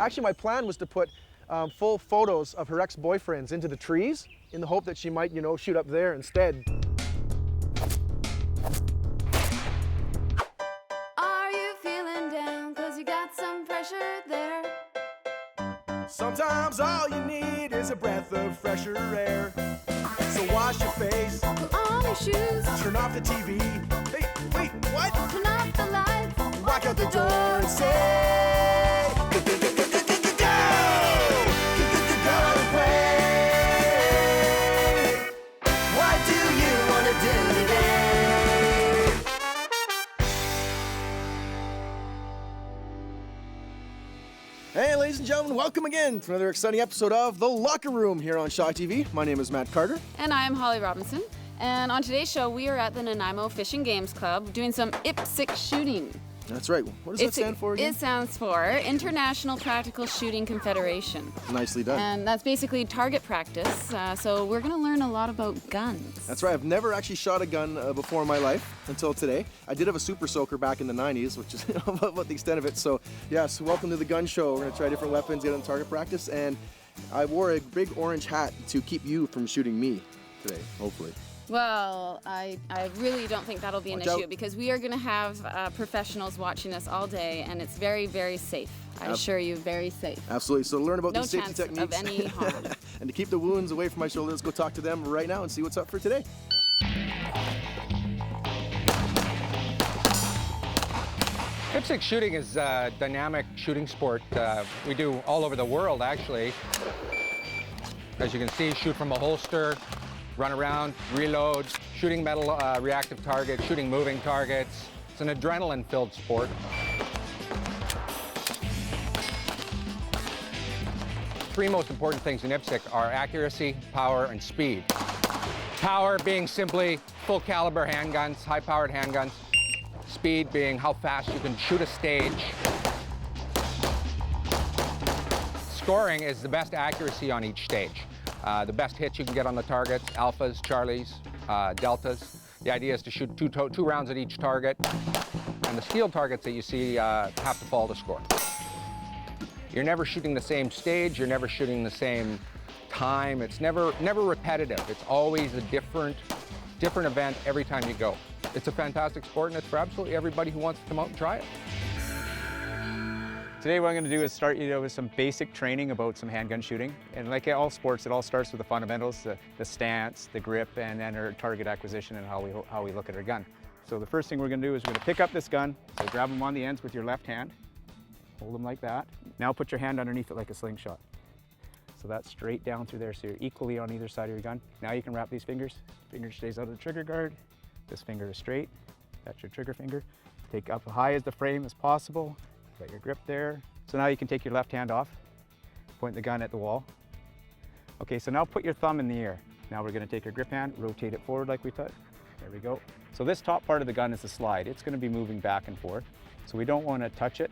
Actually, my plan was to put full photos of her ex-boyfriends into the trees in the hope that she might, you know, shoot up there instead. Are you feeling down 'cause you got some pressure there? Sometimes all you need is a breath of fresher air. So wash your face, Put on your shoes, turn off the TV. Hey, wait, what? turn off the lights, Walk out the door and say, go, go, go, go, go, go, go, go, go and play. What do you want to do today? Hey, ladies and gentlemen, welcome again to another exciting episode of The Locker Room here on Shaw TV. My name is Matt Carter. And I'm Holly Robinson. And on today's show, we are at the Nanaimo Fish Games Club doing some IPSC shooting. That's right. What does that stand for again? It stands for International Practical Shooting Confederation. Nicely done. And that's basically target practice. So we're going to learn a lot about guns. That's right. I've never actually shot a gun before in my life until today. I did have a super soaker back in the 90s, which is about the extent of it. So, yes, welcome to the gun show. We're going to try different weapons, get on target practice. And I wore a big orange hat to keep you from shooting me today, hopefully. Well, I really don't think that'll be an issue because we are going to have professionals watching us all day, and it's very, very safe. I assure you, very safe. Absolutely. So to learn about these safety techniques. No chance of any harm. And to keep the wounds away from my shoulder, let's go talk to them right now and see what's up for today. IPSC shooting is a dynamic shooting sport. We do all over the world, actually. As you can see, shoot from a holster, run around, reload, shooting metal reactive targets, shooting moving targets. It's an adrenaline-filled sport. Three most important things in IPSC are accuracy, power, and speed. Power being simply full caliber handguns, high-powered handguns. Speed being how fast you can shoot a stage. Scoring is the best accuracy on each stage. The best hits you can get on the targets, alphas, charlies, deltas. The idea is to shoot two rounds at each target, and the steel targets that you see have to fall to score. You're never shooting the same stage, you're never shooting the same time. It's never repetitive. It's always a different event every time you go. It's a fantastic sport, and it's for absolutely everybody who wants to come out and try it. Today what I'm going to do is start you with some basic training about some handgun shooting. And like all sports, it all starts with the fundamentals, the stance, the grip, and then our target acquisition and how we look at our gun. So the first thing we're going to do is we're going to pick up this gun. So grab them on the ends with your left hand. Hold them like that. Now put your hand underneath it like a slingshot. So that's straight down through there, so you're equally on either side of your gun. Now you can wrap these fingers. Finger stays out of the trigger guard. This finger is straight. That's your trigger finger. Take up as high as the frame as possible. Got your grip there. So now you can take your left hand off, point the gun at the wall. Okay, so now put your thumb in the air. Now we're going to take your grip hand, rotate it forward like we touched. There we go. So this top part of the gun is the slide. It's going to be moving back and forth, so we don't want to touch it.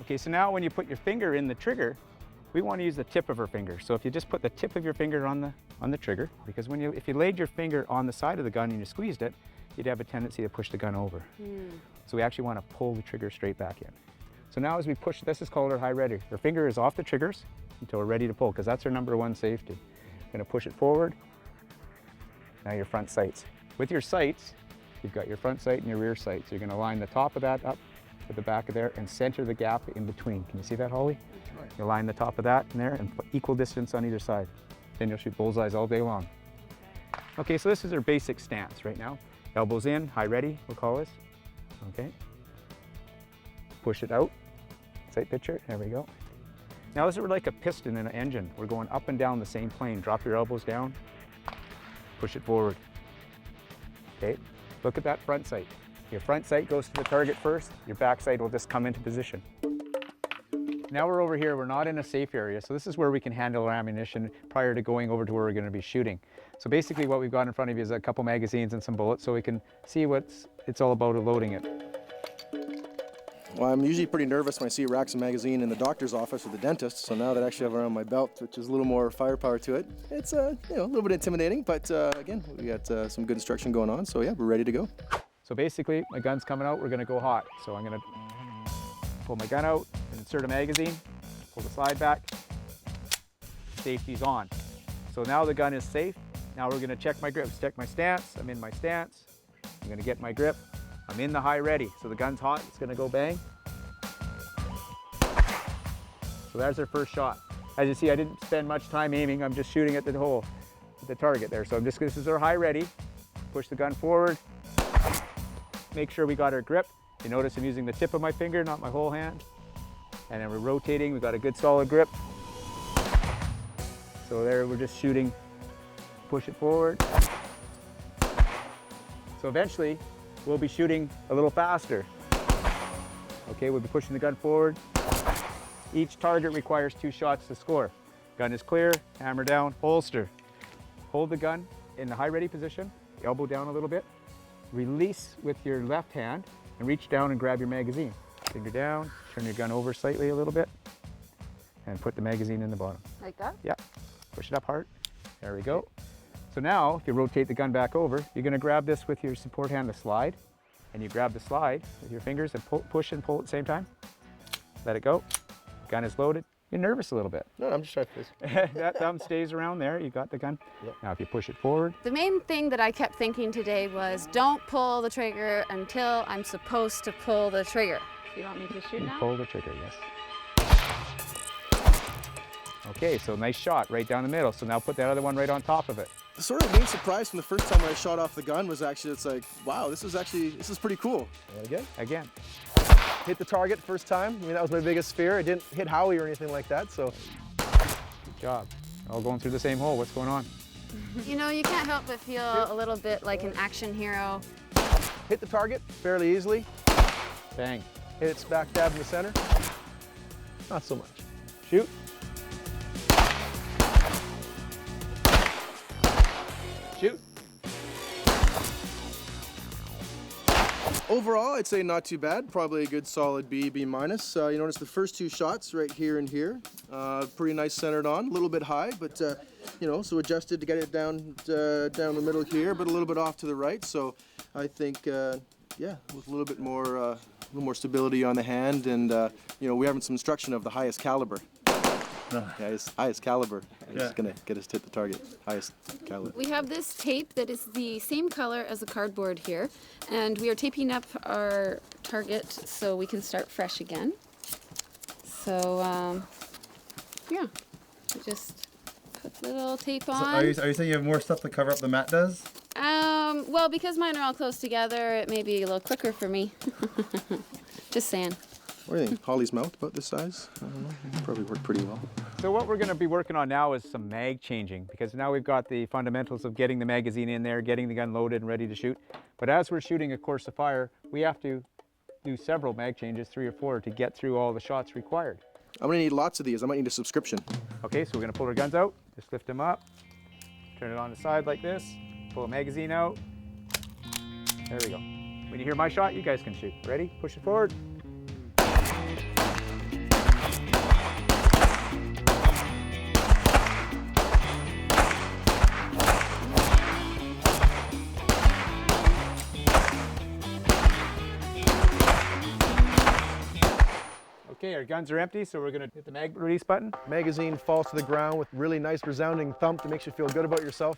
Okay, so now when you put your finger in the trigger, we want to use the tip of our finger. So if you just put the tip of your finger on the trigger, because if you laid your finger on the side of the gun and you squeezed it, you'd have a tendency to push the gun over. So we actually want to pull the trigger straight back in. So now as we push, this is called our high ready. Our finger is off the triggers until we're ready to pull, because that's our number one safety. We're going to push it forward. Now your front sights. With your sights, you've got your front sight and your rear sight. So you're going to line the top of that up with the back of there and center the gap in between. Can you see that, Holly? That's right. You line the top of that in there and put equal distance on either side. Then you'll shoot bullseyes all day long. Okay, so this is our basic stance right now. Elbows in, high ready, we'll call this. Okay. Push it out. Sight picture, there we go. Now this is like a piston in an engine. We're going up and down the same plane. Drop your elbows down, push it forward. Okay, look at that front sight. Your front sight goes to the target first, your back sight will just come into position. Now we're over here, we're not in a safe area, so this is where we can handle our ammunition prior to going over to where we're going to be shooting. So basically what we've got in front of you is a couple magazines and some bullets, so we can see what it's all about loading it. Well, I'm usually pretty nervous when I see racks of magazine in the doctor's office or the dentist, so now that I actually have it around my belt, which is a little more firepower to it, it's a little bit intimidating, but again, we got some good instruction going on, so yeah, we're ready to go. So basically, my gun's coming out, we're going to go hot. So I'm going to pull my gun out, insert a magazine, Pull the slide back. Safety's on. So now the gun is safe. Now we're gonna check my grip, check my stance. I'm in my stance. I'm gonna get my grip. I'm in the high ready. So the gun's hot, it's gonna go bang. So there's our first shot. As you see, I didn't spend much time aiming. I'm just shooting at the hole, at the target there. So this is our high ready. Push the gun forward. Make sure we got our grip. You notice I'm using the tip of my finger, not my whole hand. And then we're rotating, we've got a good solid grip. So there we're just shooting, push it forward. So eventually we'll be shooting a little faster. Okay, we'll be pushing the gun forward. Each target requires 2 shots to score. Gun is clear, hammer down, holster. Hold the gun in the high ready position, elbow down a little bit. Release with your left hand and reach down and grab your magazine. Finger down, turn your gun over slightly a little bit, and put the magazine in the bottom. Like that? Yeah, push it up hard. There we go. So now, if you rotate the gun back over, you're gonna grab this with your support hand, the slide, and you grab the slide with your fingers and push and pull at the same time. Let it go. Gun is loaded. You're nervous a little bit. No, I'm just trying to. That thumb stays around there. You got the gun. Yep. Now if you push it forward. The main thing that I kept thinking today was don't pull the trigger until I'm supposed to pull the trigger. You want me to shoot now? Pull the trigger, yes. Okay, so nice shot right down the middle. So now put that other one right on top of it. The sort of main surprise from the first time when I shot off the gun was actually, it's like, wow, this is pretty cool. Again. Hit the target first time. I mean, that was my biggest fear. I didn't hit Howie or anything like that, so. Good job. All going through the same hole. What's going on? You know, you can't help but feel a little bit like an action hero. Hit the target fairly easily. Bang. Hit it smack dab in the center. Not so much. Shoot. Shoot. Overall, I'd say not too bad. Probably a good solid B, B minus. You notice the first 2 shots right here and here. Pretty nice centered on, a little bit high, but you know, so adjusted to get it down the middle here, but a little bit off to the right. So I think, yeah, with a little bit more stability on the hand, and you know, we're having some instruction of the highest caliber. Yeah, his highest caliber is gonna get us to hit the target. Highest caliber. We have this tape that is the same color as the cardboard here, and we are taping up our target so we can start fresh again. So, yeah, we just put the little tape on. So are you saying you have more stuff to cover up than Matt does? Well, because mine are all close together, it may be a little quicker for me. Just saying. What do you think? Holly's mouth about this size? I don't know. It'll probably work pretty well. So what we're going to be working on now is some mag changing, because now we've got the fundamentals of getting the magazine in there, getting the gun loaded and ready to shoot. But as we're shooting a course of fire, we have to do several mag changes, 3 or 4, to get through all the shots required. I'm gonna need lots of these. I might need a subscription. Okay, so we're going to pull our guns out, just lift them up, turn it on the side like this, pull a magazine out. There we go. When you hear my shot, you guys can shoot. Ready? Push it forward. Okay, our guns are empty, so we're gonna hit the mag release button. Magazine falls to the ground with really nice resounding thump that makes you feel good about yourself.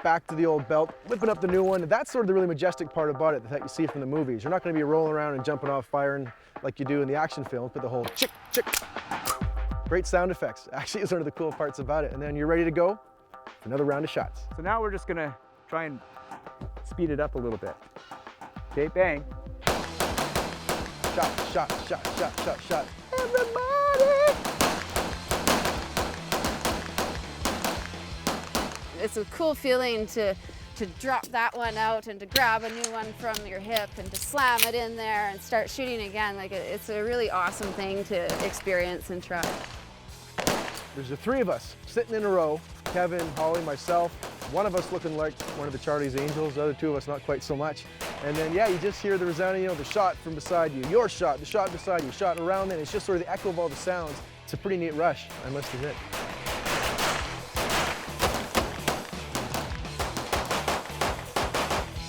Back to the old belt, whipping up the new one. That's sort of the really majestic part about it that you see from the movies. You're not gonna be rolling around and jumping off firing like you do in the action films, but the whole chick, chick. Great sound effects. Actually, it's one of the cool parts about it. And then you're ready to go for another round of shots. So now we're just gonna try and speed it up a little bit. Okay, bang. Shot, shot, shot, shot, shot, shot. Everybody! It's a cool feeling to drop that one out and to grab a new one from your hip and to slam it in there and start shooting again. Like, it's a really awesome thing to experience and try. There's the 3 of us sitting in a row. Kevin, Holly, myself. One of us looking like one of the Charlie's Angels, the other 2 of us not quite so much. And then, yeah, you just hear the resounding, you know, the shot from beside you, your shot, the shot beside you, shot around, and it's just sort of the echo of all the sounds. It's a pretty neat rush, I must admit.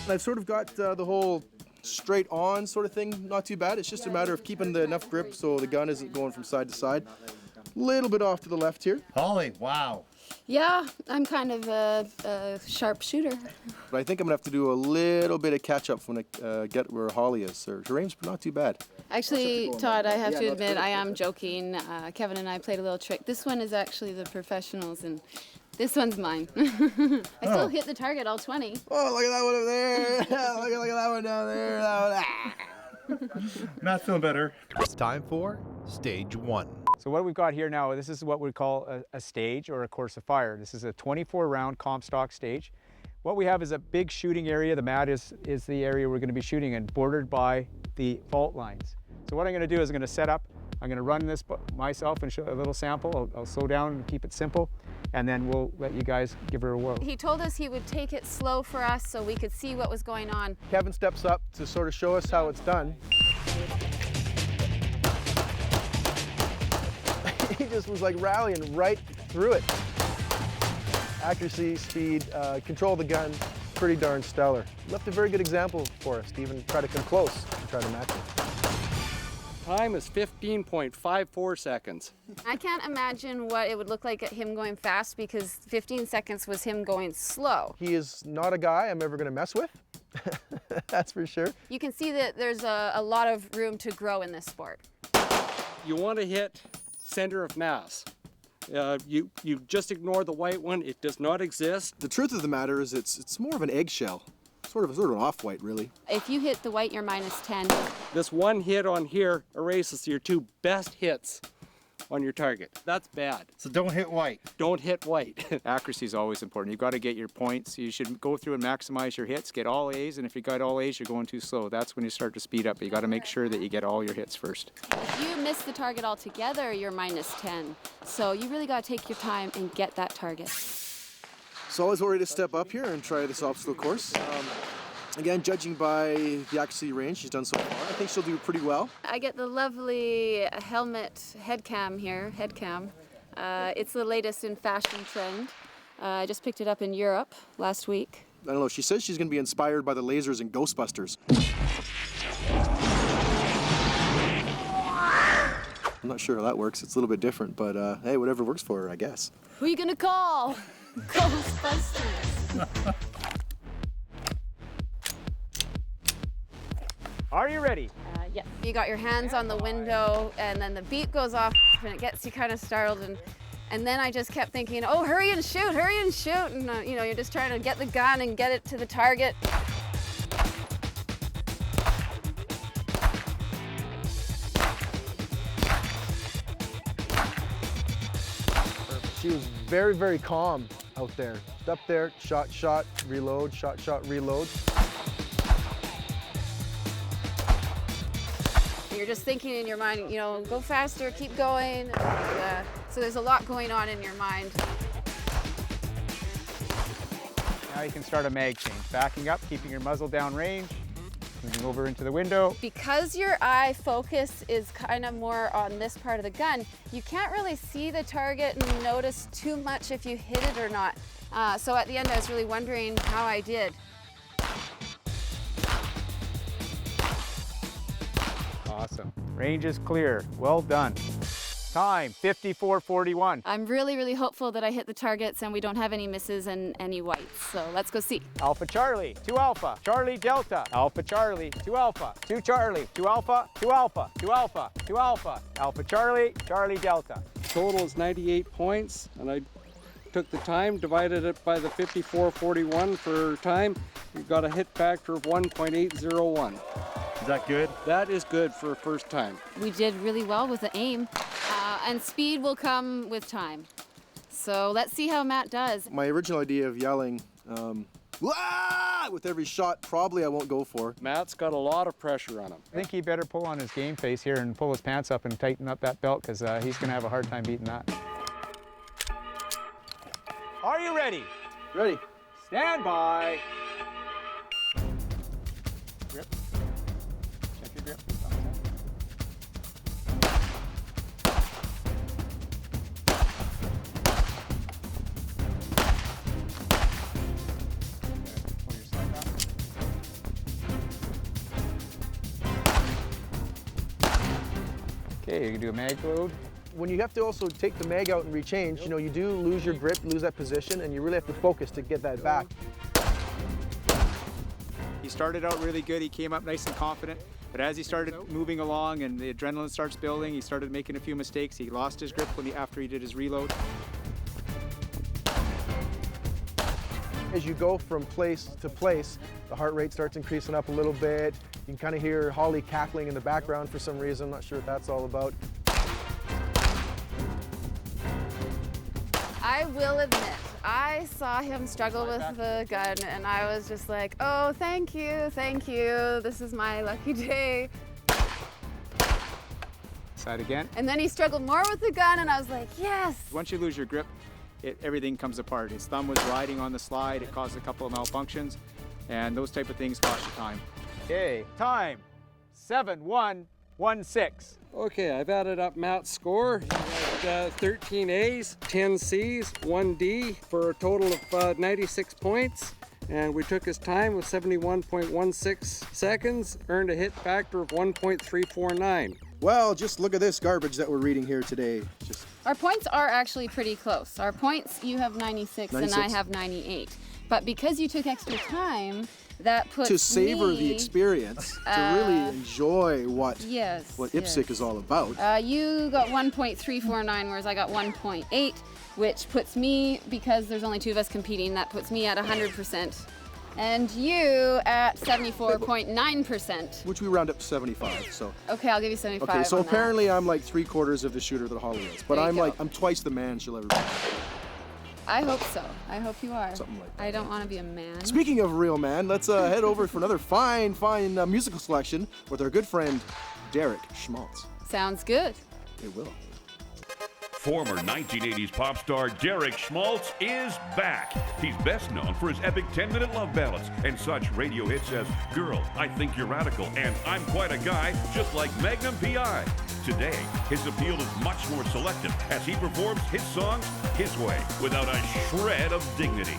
I've sort of got the whole straight on sort of thing, not too bad. It's just a matter of keeping enough grip so the gun isn't going from side to side. Little bit off to the left here. Holly, wow. Yeah, I'm kind of a sharp shooter. But I think I'm gonna have to do a little bit of catch up when I get where Holly is. Her range not too bad. Actually, Todd, I have Yeah, to no, admit, it's I good. am joking. Kevin and I played a little trick. This one is actually the professionals, and this one's mine. I still hit the target, all 20. Oh, look at that one over there. look at that one down there. That one. Not feeling better. It's time for stage 1. So what we've got here now, this is what we call a stage or a course of fire. This is a 24-round Comstock stage. What we have is a big shooting area. The mat is the area we're going to be shooting and bordered by the fault lines. So what I'm going to do is I'm going to set up, I'm going to run this myself and show a little sample. I'll slow down and keep it simple, and then we'll let you guys give her a whirl. He told us he would take it slow for us so we could see what was going on. Kevin steps up to sort of show us how it's done. He just was like rallying right through it. Accuracy, speed, control of the gun, pretty darn stellar. Left a very good example for us to even try to come close and try to match it. Time is 15.54 seconds. I can't imagine what it would look like at him going fast because 15 seconds was him going slow. He is not a guy I'm ever going to mess with. That's for sure. You can see that there's a lot of room to grow in this sport. You want to hit center of mass. You just ignore the white one. It does not exist. The truth of the matter is it's more of an eggshell. Sort of an off-white, really. If you hit the white, you're -10. This one hit on here erases your two best hits on your target. That's bad. So don't hit white. Don't hit white. Accuracy is always important. You've got to get your points. You should go through and maximize your hits, get all A's, and if you got all A's, you're going too slow. That's when you start to speed up. You got to make sure that you get all your hits first. If you miss the target altogether, you're -10. So you really got to take your time and get that target. So always ready to step up here and try this obstacle course. Again, judging by the accuracy range she's done so far, I think she'll do pretty well. I get the lovely helmet head cam here, head cam. It's the latest in fashion trend. I just picked it up in Europe last week. I don't know, she says she's going to be inspired by the lasers in Ghostbusters. I'm not sure how that works. It's a little bit different, but hey, whatever works for her, I guess. Who are you gonna call? Ghostbusters. Are you ready? Yeah. You got your hands on the window, and then the beep goes off, and it gets you kind of startled, and then I just kept thinking, oh, hurry and shoot, and you know, you're just trying to get the gun and get it to the target. She was very, very calm out there. Just up there, shot, reload, shot, reload. You're just thinking in your mind, you know, go faster, keep going. So there's a lot going on in your mind. Now you can start a mag change. Backing up, keeping your muzzle down range, moving over into the window. Because your eye focus is kind of more on this part of the gun, you can't really see the target and notice too much if you hit it or not. So at the end, I was really wondering how I did. Awesome. Range is clear. Well done. Time, 54:41. I'm really, really hopeful that I hit the targets and we don't have any misses and any whites. So let's go see. Alpha Charlie, 2 Alpha, Charlie Delta, Alpha Charlie, 2 Alpha, 2 Charlie, 2 Alpha, 2 Alpha, 2 Alpha, 2 Alpha, Alpha Charlie, Charlie Delta. Total is 98 points, and I took the time, divided it by the 54:41 for time. You've got a hit factor of 1.801. Is that good? That is good for a first time. We did really well with the aim, and speed will come with time. So let's see how Matt does. My original idea of yelling "Wah!" with every shot, probably I won't go for. Matt's got a lot of pressure on him. I think he better pull on his game face here and pull his pants up and tighten up that belt because he's going to have a hard time beating that. Are you ready? Ready? Stand by. Grip. Check your grip. Pull your sight back. Okay, you can do a mag load. when you have to also take the mag out and rechange, you know, you do lose your grip, lose that position, and you really have to focus to get that back. He started out really good. He came up nice and confident. But as he started moving along and the adrenaline starts building, he started making a few mistakes. He lost his grip after he did his reload. As you go from place to place, the heart rate starts increasing up a little bit. You can kind of hear Holly cackling in the background for some reason. Not sure what that's all about. I will admit, I saw him struggle with the gun and I was just like, oh, thank you, this is my lucky day. Side again. And then he struggled more with the gun and I was like, yes. Once you lose your grip, everything comes apart. His thumb was riding on the slide. It caused a couple of malfunctions, and those type of things cost you time. Okay, time, 7-1-1-6. Okay, I've added up Matt's score. He had 13 A's, 10 C's, 1 D for a total of 96 points. And we took his time with 71.16 seconds, earned a hit factor of 1.349. Well, just look at this garbage that we're reading here today. Our points are actually pretty close. Our points, you have 96 and I have 98. But because you took extra time, that puts to savor me, the experience, to really enjoy what IPSC is all about. You got 1.349, whereas I got 1.8, which puts me, because there's only 2 of us competing, that puts me at 100%. And you at 74.9%. Which we round up to 75, so. Okay, I'll give you 75. Okay, so on apparently that. I'm like 3/4 of the shooter that Holly is. But I'm twice the man she'll ever be. I hope so. I hope you are. Something like that. I don't want to be a man. Speaking of real man, let's head over for another fine musical selection with our good friend, Derek Schmaltz. Sounds good. It will. Former 1980s pop star Derek Schmaltz is back. He's best known for his epic 10-minute love ballads and such radio hits as Girl, I Think You're Radical and I'm Quite a Guy, just like Magnum P.I. Today, his appeal is much more selective as he performs his songs his way without a shred of dignity.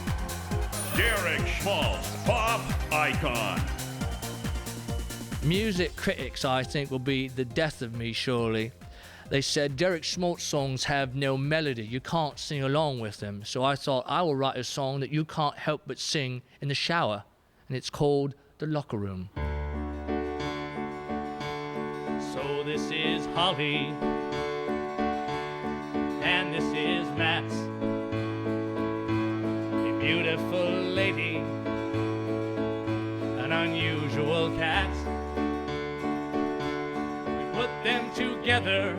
Derek Schmaltz, pop icon. Music critics, I think, will be the death of me, surely. They said Derek Schmaltz songs have no melody. You can't sing along with them. So I thought I will write a song that you can't help but sing in the shower. And it's called The Locker Room. So this is Holly. And this is Matt. A beautiful lady. An unusual cat. We put them together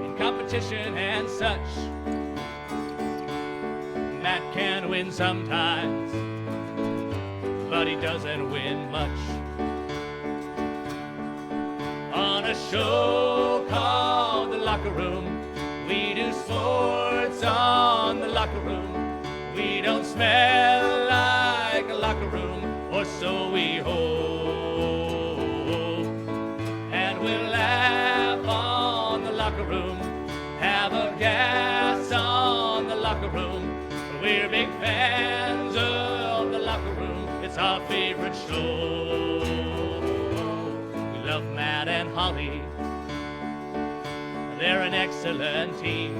in competition and such. Matt can win sometimes, but he doesn't win much. On a show called The Locker Room, we do sports on the locker room. We don't smell like a locker room, or so we hope. And we'll laugh on the locker room, have a gas on the locker room. We're big fans of the locker room, it's our favorite show. We love Matt and Holly, they're an excellent team.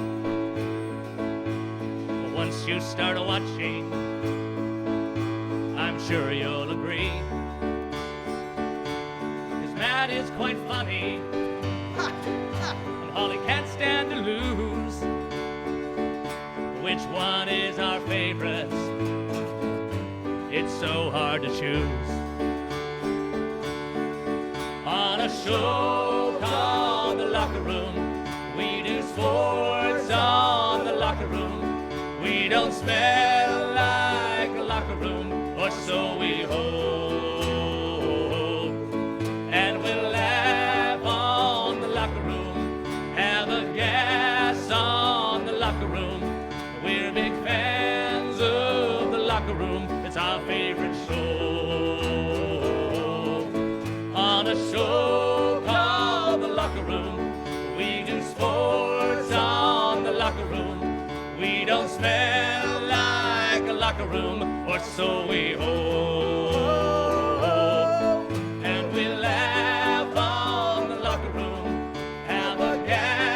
But once you start watching, I'm sure you'll agree. 'Cause Matt is quite funny, and Holly can't stand to lose. Which one is our favorite? It's so hard to choose. On a show called The Locker Room, we do sports on the locker room. We don't smell like a locker room, or so we hope. And we'll laugh on the locker room, have a gas on the locker room. We're big fans of the locker room, it's our favorite show. On a show called The Locker Room, we do sports on the locker room. We don't smell like a locker room, or so we hope. And we laugh on the locker room, have a gas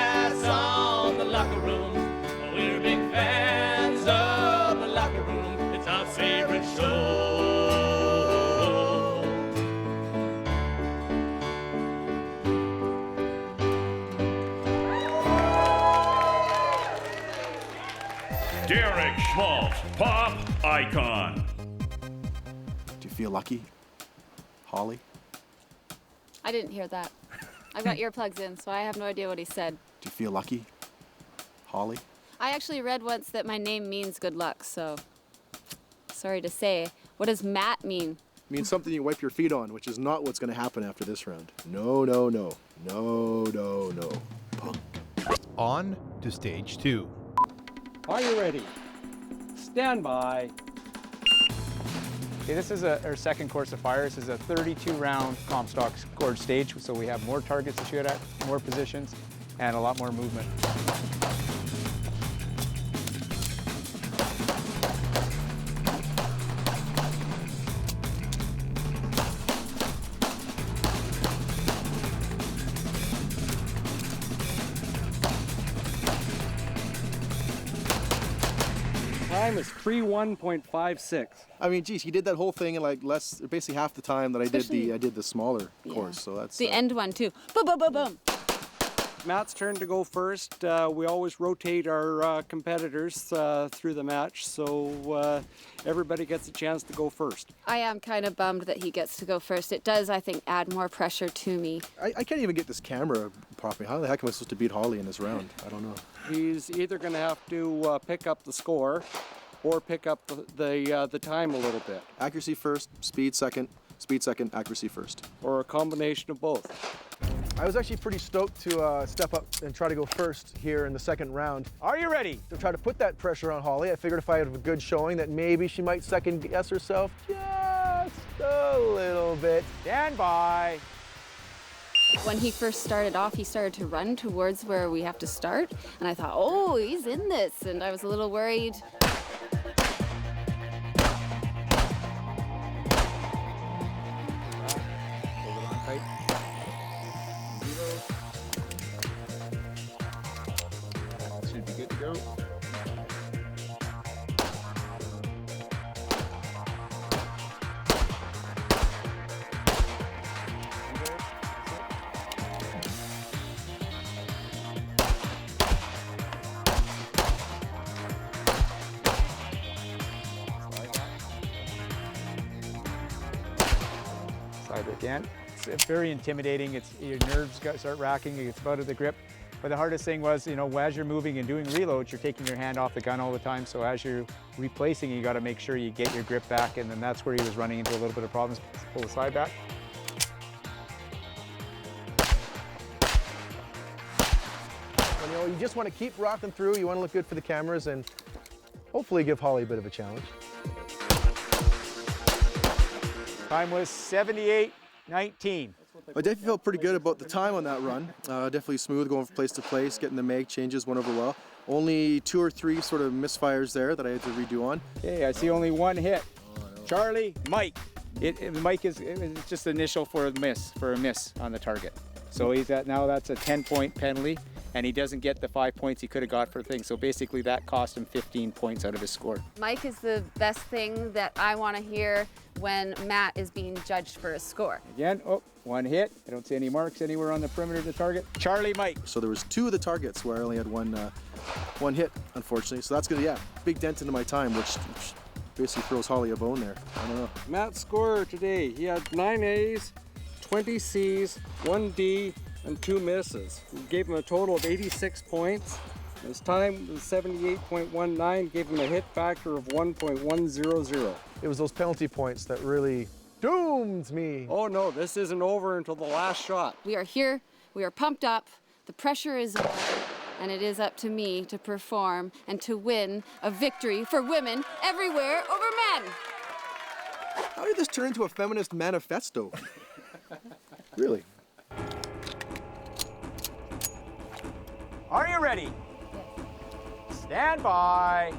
Derek Schmaltz, pop icon. Do you feel lucky, Holly? I didn't hear that. I've got earplugs in, so I have no idea what he said. Do you feel lucky, Holly? I actually read once that my name means good luck, so sorry to say. What does Matt mean? It means something you wipe your feet on, which is not what's going to happen after this round. No, no, no. No, no, no. Punk. On to stage 2. Are you ready? Stand by. Okay, this is our second course of fire. This is a 32-round Comstock scored stage, so we have more targets to shoot at, more positions, and a lot more movement. Time is 3:1.56. I mean, geez, he did that whole thing in like basically half the time that I did the smaller course. So that's The end one, too. Boom, boom, boom, boom. Matt's turn to go first. We always rotate our competitors through the match, so everybody gets a chance to go first. I am kind of bummed that he gets to go first. It does, I think, add more pressure to me. I can't even get this camera properly. How the heck am I supposed to beat Holly in this round? I don't know. He's either going to have to pick up the score or pick up the time a little bit, Accuracy first, speed second, accuracy first. or a combination of both. I was actually pretty stoked to step up and try to go first here in the second round. Are you ready? To try to put that pressure on Holly, I figured if I had a good showing that maybe she might second guess herself just a little bit. Stand by. When he first started off, he started to run towards where we have to start. And I thought, oh, he's in this. And I was a little worried. Hold it on tight. That should be good to go. Slide again. It's very intimidating. Your nerves start racking. You get out of the grip. But the hardest thing was, as you're moving and doing reloads, you're taking your hand off the gun all the time. So as you're replacing, you got to make sure you get your grip back. And then that's where he was running into a little bit of problems. Let's pull the slide back. And, you just want to keep rocking through. You want to look good for the cameras and hopefully give Holly a bit of a challenge. Time was 78:19. I definitely felt pretty good about the time on that run. Definitely smooth, going from place to place, getting the mag changes went over well. Only 2 or 3 sort of misfires there that I had to redo on. Okay, I see only one hit. Charlie, Mike. Mike is just initial for a miss on the target. So now that's a 10-point penalty, and he doesn't get the 5 points he could have got for things. So basically that cost him 15 points out of his score. Mike is the best thing that I want to hear when Matt is being judged for a score. Again, one hit. I don't see any marks anywhere on the perimeter of the target. Charlie, Mike. So there was 2 of the targets where I only had one hit, unfortunately. So that's gonna, big dent into my time, which basically throws Holly a bone there. I don't know. Matt's score today, he had 9 A's, 20 C's, 1 D, and 2 misses. We gave him a total of 86 points. His time was 78.19, gave him a hit factor of 1.100. It was those penalty points that really doomed me. Oh no, this isn't over until the last shot. We are here, we are pumped up, the pressure is on, and it is up to me to perform and to win a victory for women everywhere over men. How did this turn into a feminist manifesto? Really? Are you ready? Stand by.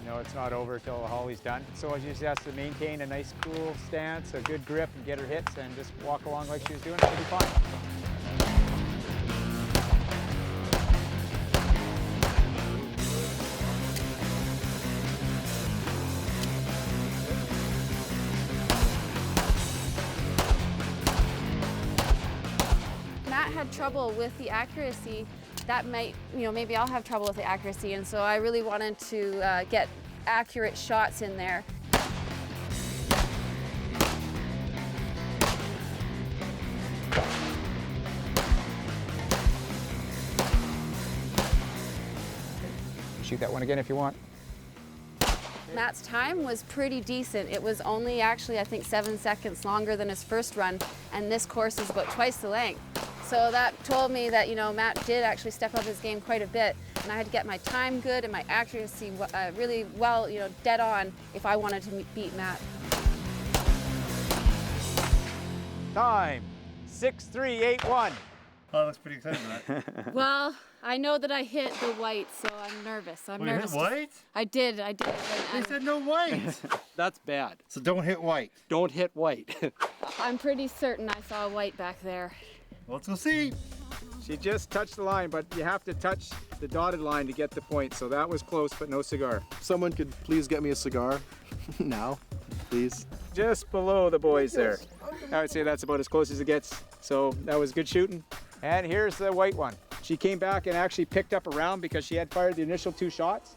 No, it's not over till Holly's done. So she just has to maintain a nice cool stance, a good grip, and get her hits, and just walk along like she was doing. It'll be fine. Matt had trouble with the accuracy that might, maybe I'll have trouble with the accuracy. And so I really wanted to get accurate shots in there. Shoot that one again if you want. Matt's time was pretty decent. It was only actually, I think, 7 seconds longer than his first run, and this course is about twice the length. So that told me that, Matt did actually step up his game quite a bit, and I had to get my time good and my accuracy really well, dead on if I wanted to beat Matt. Time, 6-3-8-1. Oh, that's pretty exciting, that. Well, I know that I hit the white, so I'm nervous. I'm Wait, nervous. hit white? I did. They said no white. That's bad. So don't hit white. Don't hit white. I'm pretty certain I saw white back there. Let's go see. She just touched the line, but you have to touch the dotted line to get the point. So that was close, but no cigar. Someone could please get me a cigar now, please. Just below the boys there. I would say that's about as close as it gets. So that was good shooting. And here's the white one. She came back and actually picked up a round because she had fired the initial 2 shots.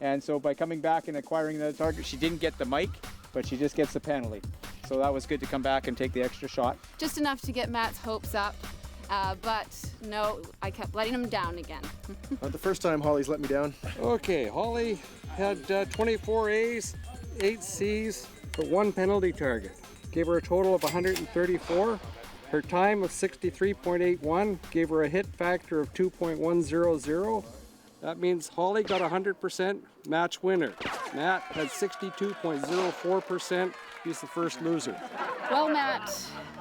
And so by coming back and acquiring the target, she didn't get the mic, but she just gets the penalty. So that was good to come back and take the extra shot. Just enough to get Matt's hopes up, but no, I kept letting him down again. Not the first time Holly's let me down. Okay, Holly had 24 A's, 8 C's, but 1 penalty target. Gave her a total of 134. Her time was 63.81, gave her a hit factor of 2.100. That means Holly got 100% match winner. Matt had 62.04%. He's the first loser. Well, Matt,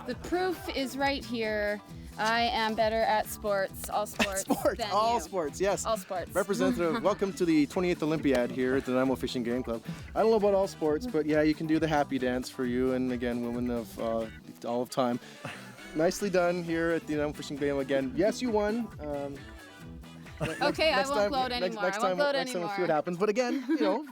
the proof is right here. I am better at sports, all sports. Sports, than all you. sports, yes. All sports. Representative, welcome to the 28th Olympiad here at the Nanaimo Fishing Game Club. I don't know about all sports, but yeah, you can do the happy dance for you and again, women of all of time. Nicely done here at the Nanaimo Fishing Game again. Yes, you won. Okay, I won't gloat anymore. Next time we'll see what happens. But again,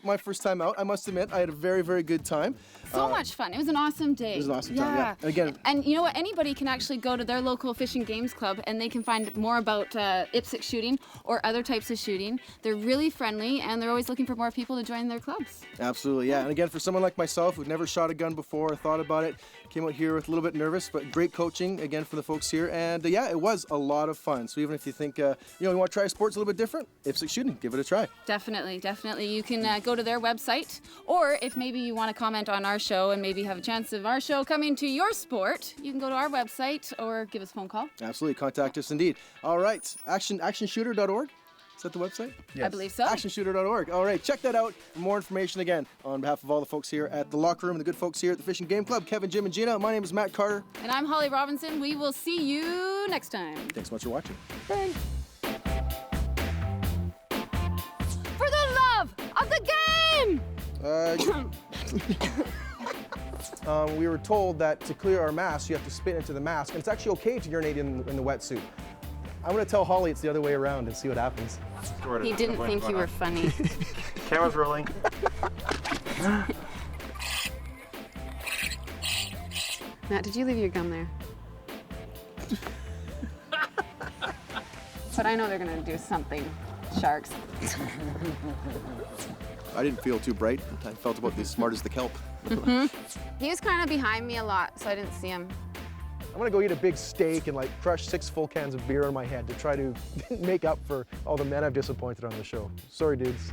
my first time out, I must admit, I had a very, very good time. So much fun. It was an awesome day. It was an awesome time, yeah. Again, and you know what? Anybody can actually go to their local fishing games club and they can find more about IPSC shooting or other types of shooting. They're really friendly and they're always looking for more people to join their clubs. Absolutely, yeah. And again, for someone like myself who'd never shot a gun before or thought about it, came out here with a little bit nervous, but great coaching again from the folks here. And yeah, it was a lot of fun. So even if you think, you want to try sports a little bit different, IPSC shooting, give it a try. Definitely, definitely. You can go to their website, or if maybe you want to comment on our show and maybe have a chance of our show coming to your sport, you can go to our website or give us a phone call. Absolutely, contact us indeed. All right, actionshooter.org. Is that the website? Yes. I believe so. Actionshooter.org. All right, check that out for more information again. On behalf of all the folks here at the locker room and the good folks here at the Fishing Game Club, Kevin, Jim, and Gina, my name is Matt Carter. And I'm Holly Robinson. We will see you next time. Thanks so much for watching. Thanks. For the love of the game! We were told that to clear our mask, you have to spit into the mask, and it's actually okay to urinate in the wetsuit. I'm going to tell Holly it's the other way around and see what happens. He didn't think you were funny. Camera's rolling. Matt, did you leave your gum there? But I know they're going to do something. Sharks. I didn't feel too bright. I felt about as smart as the kelp. He was kind of behind me a lot, so I didn't see him. I'm gonna go eat a big steak and crush 6 full cans of beer on my head to try to make up for all the men I've disappointed on the show. Sorry, dudes.